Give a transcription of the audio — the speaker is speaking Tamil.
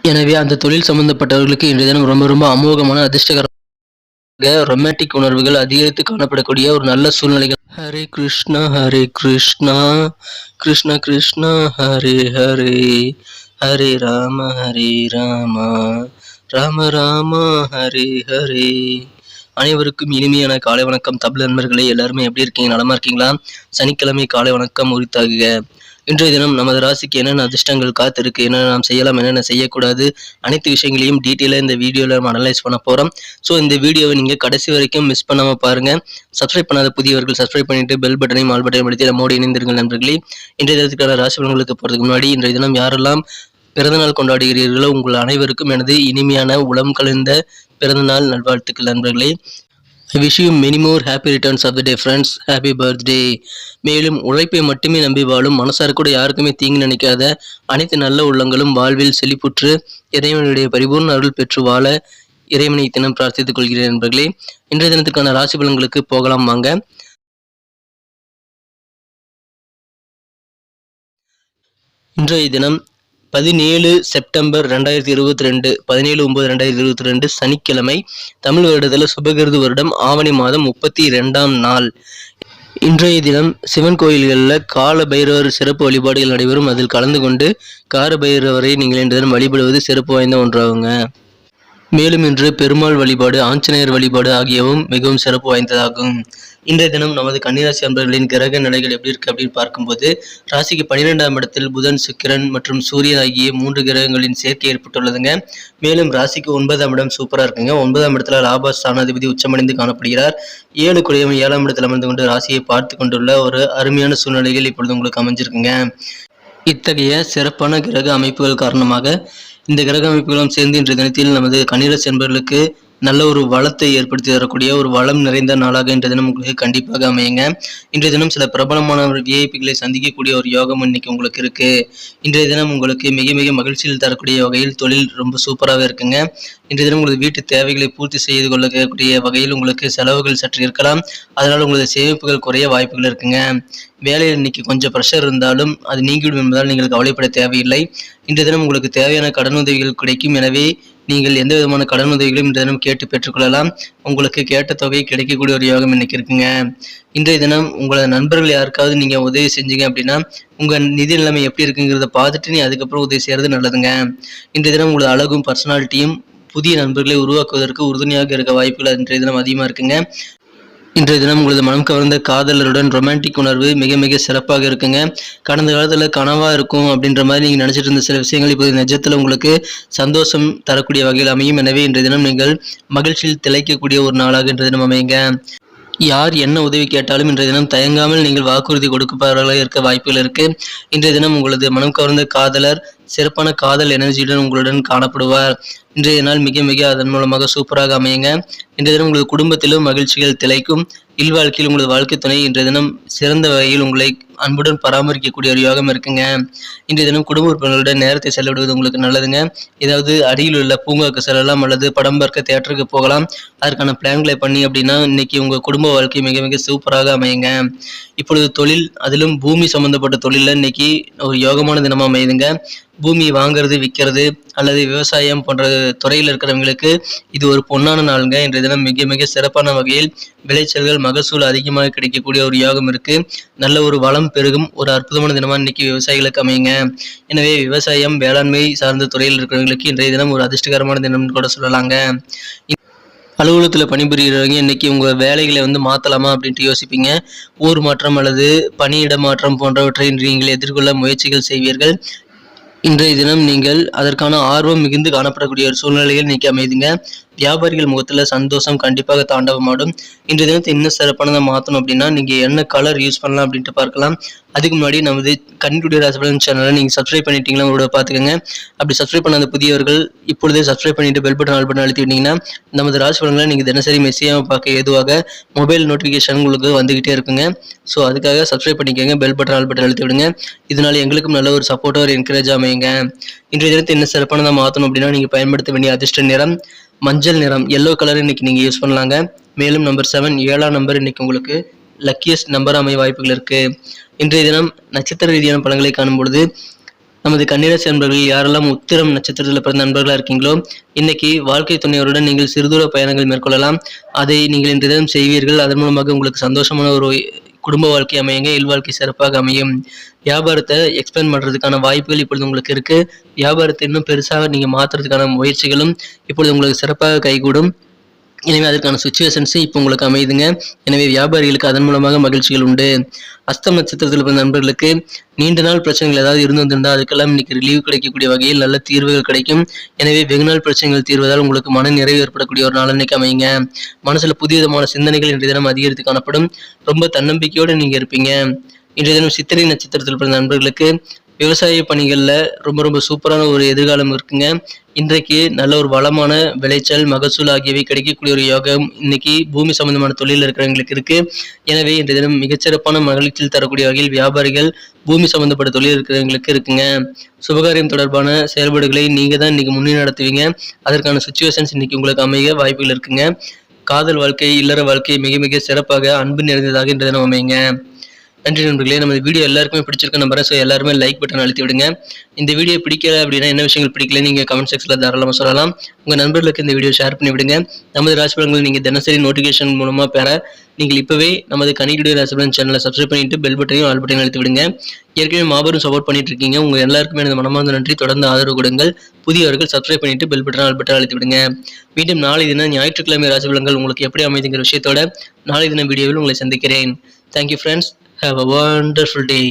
எனவே அந்த தொழில் சம்பந்தப்பட்டவர்களுக்கு இன்றைய தினம் ரொம்ப ரொம்ப அமோகமான அதிர்ஷ்டகர ரொமான்டிக் உணர்வுகள் அதிகரித்து காணப்படக்கூடிய ஒரு நல்ல சூழ்நிலைகள். ஹரே கிருஷ்ணா கிருஷ்ண கிருஷ்ணா ஹரே ஹரே, ஹரே ராம ராம ராம ஹரே ஹரே. அனைவருக்கும் இனிமையான காலை வணக்கம். தமிழ் நண்பர்களே, எல்லாருமே எப்படி இருக்கீங்க? நலமா இருக்கீங்களா? சனிக்கிழமை காலை வணக்கம் உரித்தாகுக. இன்றைய தினம் நமது ராசிக்கு என்னென்ன அதிர்ஷ்டங்கள் காத்திருக்கு, என்னென்ன நாம் செய்யலாம், என்னென்ன செய்யக்கூடாது, அனைத்து விஷயங்களையும் டீட்டெயிலாக இந்த வீடியோவில் நம்ம அனலைஸ் பண்ண போகிறோம். ஸோ இந்த வீடியோவை நீங்கள் கடைசி வரைக்கும் மிஸ் பண்ணாமல் பாருங்கள். சப்ஸ்கிரைப் பண்ணாத புதியவர்கள் சப்ஸ்கிரைப் பண்ணிட்டு பெல் பட்டனையும் ஆல் பட்டனையும் அழுத்தி நம்மோடு இணைந்திருங்கள் நண்பர்களே. இன்றைய தினத்துக்கான ராசி பலன்களுக்கு போகிறதுக்கு முன்னாடி, இன்றைய தினம் யாரெல்லாம் பிறந்தநாள் கொண்டாடுகிறீர்களோ உங்கள் அனைவருக்கும் எனது இனிமையான உளம் கலந்த பிறந்தநாள் நல்வாழ்த்துக்கள் நண்பர்களே. I wish you many more happy returns of the day friends. Happy birthday. மேலும் உழைப்பை மட்டுமே நம்பி வாழும், மனசார கூட யாருக்குமே தீங்கு நினைக்காத அனைத்து நல்ல உள்ளங்களும் வாழ்வில் செழிப்புற்று இறைவனுடைய பரிபூர்ண அருள் பெற்று வாழ இறைவனை தினம் பிரார்த்தித்துக் கொள்கிறேன் நண்பர்களே. இன்றைய தினத்துக்கான ராசி பலன்களுக்கு போகலாம் வாங்க. இன்றைய தினம் 17 செப்டம்பர் 2022, 17/9/2022 சனிக்கிழமை. தமிழ் வருடத்தில் சுபகிருது வருடம் ஆவணி மாதம் 32ஆம் நாள். இன்றைய தினம் சிவன் கோயில்களில் கால பைரவர் சிறப்பு வழிபாடுகள் நடைபெறும். அதில் கலந்து கொண்டு கார பைரவரை நீங்கள் இன்று தினம் வழிபடுவது சிறப்பு வாய்ந்த ஒன்றாகுங்க. மேலும் இன்று பெருமாள் வழிபாடு, ஆஞ்சநேயர் வழிபாடு ஆகியவும் மிகவும் சிறப்பு வாய்ந்ததாகும். இன்றைய தினம் நமது கன்னிராசி அன்பர்களின் கிரக நிலைகள் எப்படி இருக்கு அப்படின்னு பார்க்கும்போது, ராசிக்கு 12ஆம் இடத்தில் புதன், சுக்கிரன் மற்றும் சூரியன் ஆகிய 3 கிரகங்களின் சேர்க்கை ஏற்பட்டுள்ளதுங்க. மேலும் ராசிக்கு 9ஆம் இடம் சூப்பரா இருக்குங்க. 9ஆம் இடத்துல லாபஸ்தானாதிபதி உச்சமடைந்து காணப்படுகிறார். 7 குடையவன் 7ஆம் இடத்தில் அமர்ந்து கொண்டு ராசியை பார்த்து கொண்டுள்ள ஒரு அருமையான சூழ்நிலைகள் இப்பொழுது உங்களுக்கு அமைஞ்சிருக்குங்க. இத்தகைய சிறப்பான கிரக அமைப்புகள் காரணமாக இந்த கிரக அமைப்புகளும் சேர்ந்து இன்றைய தினத்தில் நமது கன்னிராசி என்பவர்களுக்கு நல்ல ஒரு வளத்தை ஏற்படுத்தி தரக்கூடிய ஒரு வளம் நிறைந்த நாளாக இன்றைய தினம் உங்களுக்கு கண்டிப்பாக அமையுங்க. இன்றைய தினம் சில பிரபலமான விஐபிகளை சந்திக்கக்கூடிய ஒரு யோகம் இன்னைக்கு உங்களுக்கு இருக்கு. இன்றைய தினம் உங்களுக்கு மிக மிக மகிழ்ச்சியில் தரக்கூடிய வகையில் தொழில் ரொம்ப சூப்பராக இருக்குங்க. இன்றைய தினம் உங்களது வீட்டு தேவைகளை பூர்த்தி செய்து கொள்ளக்கூடிய வகையில் உங்களுக்கு செலவுகள் சற்று இருக்கலாம். அதனால் உங்களது சேமிப்புகள் குறைய வாய்ப்புகள் இருக்குங்க. வேலையில் இன்னைக்கு கொஞ்சம் ப்ரெஷர் இருந்தாலும் அது நீங்கிவிடும் என்பதால் நீங்கள் கவலைப்பட தேவையில்லை. இன்றைய தினம் உங்களுக்கு தேவையான கடனுதவிகள் கிடைக்கும். எனவே நீங்கள் எந்த விதமான கடன் உதவிகளையும் இன்றைய தினம் கேட்டு பெற்றுக்கொள்ளலாம். உங்களுக்கு கேட்ட தொகை கிடைக்கக்கூடிய ஒரு யோகம் இன்னைக்கு இருக்குங்க. இன்றைய தினம் உங்களோட நண்பர்கள் யாருக்காவது நீங்கள் உதவி செஞ்சீங்க அப்படின்னா உங்கள் நிதி நிலைமை எப்படி இருக்குங்கிறத பார்த்துட்டு நீ அதுக்கப்புறம் உதவி செய்கிறது நல்லதுங்க. இன்றைய தினம் உங்களோட அழகும் பர்சனாலிட்டியும் புதிய நண்பர்களை உருவாக்குவதற்கு உறுதுணையாக இருக்க வாய்ப்புகள் இன்றைய தினம் அதிகமாக இருக்குங்க. இன்றைய தினம் உங்களது மனம் கவர்ந்த காதலருடன் ரொமான்டிக் உணர்வு மிக மிக சிறப்பாக இருக்குங்க. கடந்த காலத்தில் கனவா இருக்கும் அப்படின்ற மாதிரி நீங்கள் நினைச்சிட்டு இருந்த சில விஷயங்கள் இப்போது நிஜத்தில் உங்களுக்கு சந்தோஷம் தரக்கூடிய வகையில் அமையும். எனவே இன்றைய தினம் நீங்கள் மகிழ்ச்சியில் திளைக்கக்கூடிய ஒரு நாளாக இன்றைய தினம் அமையுங்க. யார் என்ன உதவி கேட்டாலும் இன்றைய தினம் தயங்காமல் நீங்கள் வாக்குறுதி கொடுப்பவர்களாக இருக்க வாய்ப்புகள் இருக்கு. இன்றைய தினம் உங்களது மனம் கவர்ந்த காதலர் சிறப்பான காதல் எனர்ஜியுடன் உங்களுடன் காணப்படுவார். இன்றைய நாள் மிக மிக அதன் மூலமாக சூப்பராக அமையுங்க. இன்றைய தினம் உங்களது குடும்பத்திலும் மகிழ்ச்சிகள் திளைக்கும். இல்வாழ்க்கையில் உங்களது வாழ்க்கை துணை இன்றைய தினம் சிறந்த வகையில் உங்களை அன்புடன் பராமரிக்கக்கூடிய ஒரு யோகம் இருக்குங்க. இன்றைய தினம் குடும்ப உறுப்பினர்களுடன் நேரத்தை செலவிடுவது உங்களுக்கு நல்லதுங்க. ஏதாவது அடியில் உள்ள பூங்காவுக்கு செல்லலாம் அல்லது படம் பார்க்க தியேட்டருக்கு போகலாம். அதற்கான பிளான்களை பண்ணி அப்படின்னா இன்னைக்கு உங்கள் குடும்ப வாழ்க்கை மிக மிக சூப்பராக அமையுங்க. இப்பொழுது தொழில், அதிலும் பூமி சம்பந்தப்பட்ட தொழிலில் இன்னைக்கு ஒரு யோகமான தினமாக அமையுதுங்க. பூமி வாங்குறது, விற்கிறது அல்லது விவசாயம் போன்ற துறையில் இருக்கிறவங்களுக்கு இது ஒரு பொன்னான நாளுங்க. இன்றைய தினம் மிக மிக சிறப்பான வகையில் விளைச்சல்கள், மகசூல் அதிகமாக கிடைக்கக்கூடிய ஒரு யோகம் இருக்கு. நல்ல ஒரு வளம் பெருகும் ஒரு அற்புதமான தினமா இன்னைக்கு விவசாயிகளுக்கு அமையுங்க. எனவே விவசாயம், வேளாண்மை சார்ந்த துறையில் இருக்கிறவங்களுக்கு இன்றைய தினம் ஒரு அதிர்ஷ்டகரமான தினம்னு கூட சொல்லலாங்க. அலுவலகத்தில் பணிபுரிகிறவங்க இன்னைக்கு உங்கள் வேலைகளை மாற்றலாமா அப்படின்ட்டு யோசிப்பீங்க. ஊர் மாற்றம் அல்லது பணியிட மாற்றம் போன்றவற்றை நீங்கள் எதிர்கொள்ள முயற்சிகள் செய்வீர்கள். இன்றைய தினம் நீங்கள் அதற்கான ஆர்வம் மிகுந்து காணப்படக்கூடிய ஒரு சூழ்நிலையில் இன்னைக்கு அமைதுங்க. வியாபாரிகள் முகத்தில் சந்தோஷம் கண்டிப்பாக தாண்டவமாடும். இன்றைய தினத்தை இன்னும் சிறப்பானதை மாற்றணும் அப்படின்னா நீங்கள் என்ன கலர் யூஸ் பண்ணலாம் அப்படின்ட்டு பார்க்கலாம். அதுக்கு முன்னாடி நமது கன்னிராசி ராசி பலன் சேனலை நீங்கள் சப்ஸ்கிரைப் பண்ணிட்டீங்களா உங்களோட பார்த்துக்கோங்க. அப்படி சப்ஸ்கிரைப் பண்ணாத புதியவர்கள் இப்பொழுதே சப்ஸ்கிரைப் பண்ணிட்டு பெல் பட்டன் ஆல் பட்டன் அழுத்தி விட்டீங்கன்னா நமது ராசி பலன்களை நீங்கள் தினசரி மெசேஜாக பார்க்க ஏதுவாக மொபைல் நோட்டிஃபிகேஷன் உங்களுக்கு வந்துகிட்டே இருக்குங்க. ஸோ அதுக்காக சப்ஸ்கிரைப் பண்ணிக்கோங்க, பெல் பட்டன் ஆல் பட்டன் அழுத்தி விடுங்க. இதனால எங்களுக்கும் நல்ல ஒரு சப்போர்ட்டாக ஒரு என்கரேஜ் அமையுங்க. இன்றைய தினத்தை என்ன சிறப்பானதாக மாற்றணும் அப்படின்னா நீங்கள் பயன்படுத்த வேண்டிய அதிர்ஷ்ட நிறம் மஞ்சள் நிறம், எல்லோ கலர் இன்னைக்கு நீங்கள் யூஸ் பண்ணலாங்க. மேலும் நம்பர் 7 7ஆம் நம்பர் இன்னைக்கு உங்களுக்கு லக்கியஸ்ட் நம்பர் அமைய வாய்ப்புகள் இருக்கு. இன்றைய தினம் நட்சத்திர ரீதியான பலன்களை காணும் பொழுது நமது கன்னிராசி நண்பர்கள் யாரெல்லாம் உத்திரம் நட்சத்திரத்தில் பிறந்த நண்பர்களாக இருக்கீங்களோ இன்னைக்கு வாழ்க்கை துணையோருடன் நீங்கள் சிறுதூர பயணங்கள் மேற்கொள்ளலாம். அதை நீங்கள் இன்றைய தினம் செய்வீர்கள். அதன் மூலமாக உங்களுக்கு சந்தோஷமான ஒரு குடும்ப வாழ்க்கை அமையுங்க. இல்வாழ்க்கை சிறப்பாக அமையும். வியாபாரத்தை எக்ஸ்பேண்ட் பண்றதுக்கான வாய்ப்புகள் இப்பொழுது உங்களுக்கு இருக்கு. வியாபாரத்தை இன்னும் பெருசாக நீங்க மாத்துறதுக்கான முயற்சிகளும் இப்பொழுது உங்களுக்கு சிறப்பாக கைகூடும். எனவே அதற்கான சுச்சுவேஷன்ஸ் இப்போ உங்களுக்கு அமையுதுங்க. எனவே வியாபாரிகளுக்கு அதன் மூலமாக மகிழ்ச்சிகள் உண்டு. அஸ்தம் நட்சத்திரத்தில் பிறந்த நண்பர்களுக்கு நீண்ட நாள் பிரச்சனைகள் ஏதாவது இருந்து வந்திருந்தால் அதுக்கெல்லாம் இன்னைக்கு ரிலீவ் கிடைக்கக்கூடிய வகையில் நல்ல தீர்வுகள் கிடைக்கும். எனவே வெகுநாள் பிரச்சனைகள் தீர்வதால் உங்களுக்கு மன நிறைவு ஏற்படக்கூடிய ஒரு நாள் இன்னைக்கு அமையுங்க. மனசுல புதிய விதமான சிந்தனைகள் இன்றைய தினம் அதிகரித்து காணப்படும். ரொம்ப தன்னம்பிக்கையோடு நீங்க இருப்பீங்க. இன்றைய தினம் சித்திரை நட்சத்திரத்தில் பிறந்த நண்பர்களுக்கு விவசாய பணிகள்ல ரொம்ப சூப்பரான ஒரு எதிர்காலம் இருக்குங்க. இன்றைக்கு நல்ல ஒரு வளமான விளைச்சல், மகசூல் ஆகியவை கிடைக்கக்கூடிய ஒரு யோகம் இன்னைக்கு பூமி சம்பந்தமான தொழில் இருக்கிறவங்களுக்கு இருக்கு. எனவே இந்த தினம் மிகச்சிறப்பான மகிழ்ச்சியில் தரக்கூடிய வகையில் வியாபாரிகள், பூமி சம்பந்தப்பட்ட தொழில் இருக்கிறவங்களுக்கு இருக்குங்க. சுபகாரியம் தொடர்பான செயல்பாடுகளை நீங்க தான் இன்னைக்கு முன்னே நடத்துவீங்க. அதற்கான சுச்சுவேஷன்ஸ் இன்னைக்கு உங்களுக்கு அமைய வாய்ப்புகள் இருக்குங்க. காதல் வாழ்க்கை, இல்லற வாழ்க்கை மிக மிக சிறப்பாக அன்பு நிறைந்ததாக இந்த தினம் அமையுங்க. நன்றி நண்பர்களே. நம்ம வீடியோ எல்லாருக்குமே பிடிச்சிருக்க நம்புறேன். ஸோ எல்லாருமே லைக் பட்டன் அழுத்தி விடுங்க. இந்த வீடியோ பிடிக்கல அப்படின்னா என்ன விஷயங்கள் பிடிக்கல நீங்க கமெண்ட் செக்ஷன்ல தாராளமாக சொல்லலாம். உங்க நண்பர்களுக்கு இந்த வீடியோ ஷேர் பண்ணி விடுங்க. நமது ராசி பலன்கள் நீங்க தினசரி நோட்டிஃபிகேஷன் மூலமா பெற நீங்கள் இப்பவே நமது கணிடுடைய ராசி பலன் சேனலை சப்ஸ்கிரைப் பண்ணிட்டு பெல் பட்டனையும் ஆல் பட்டனையும் அழுத்தி விடுங்க. ஏற்கனவே மாபெரும் சப்போர்ட் பண்ணிட்டு இருக்கீங்க. உங்க எல்லாருக்குமே எனது மனமார்ந்த நன்றி. தொடர்ந்து ஆதரவு கொடுங்கள். புதியவர்கள் சப்ஸ்கிரைப் பண்ணிட்டு பெல் பட்டன் ஆல் பட்டன் அழுத்தி விடுங்க. மீண்டும் நாளை தினம் ஞாயிற்றுக்கிழமை ராசி பலன்கள் உங்களுக்கு எப்படி அமைதுங்கிற விஷயத்தோட நாளை தினம் வீடியோவில் உங்களை சந்திக்கிறேன். Thank you friends. Have a wonderful day.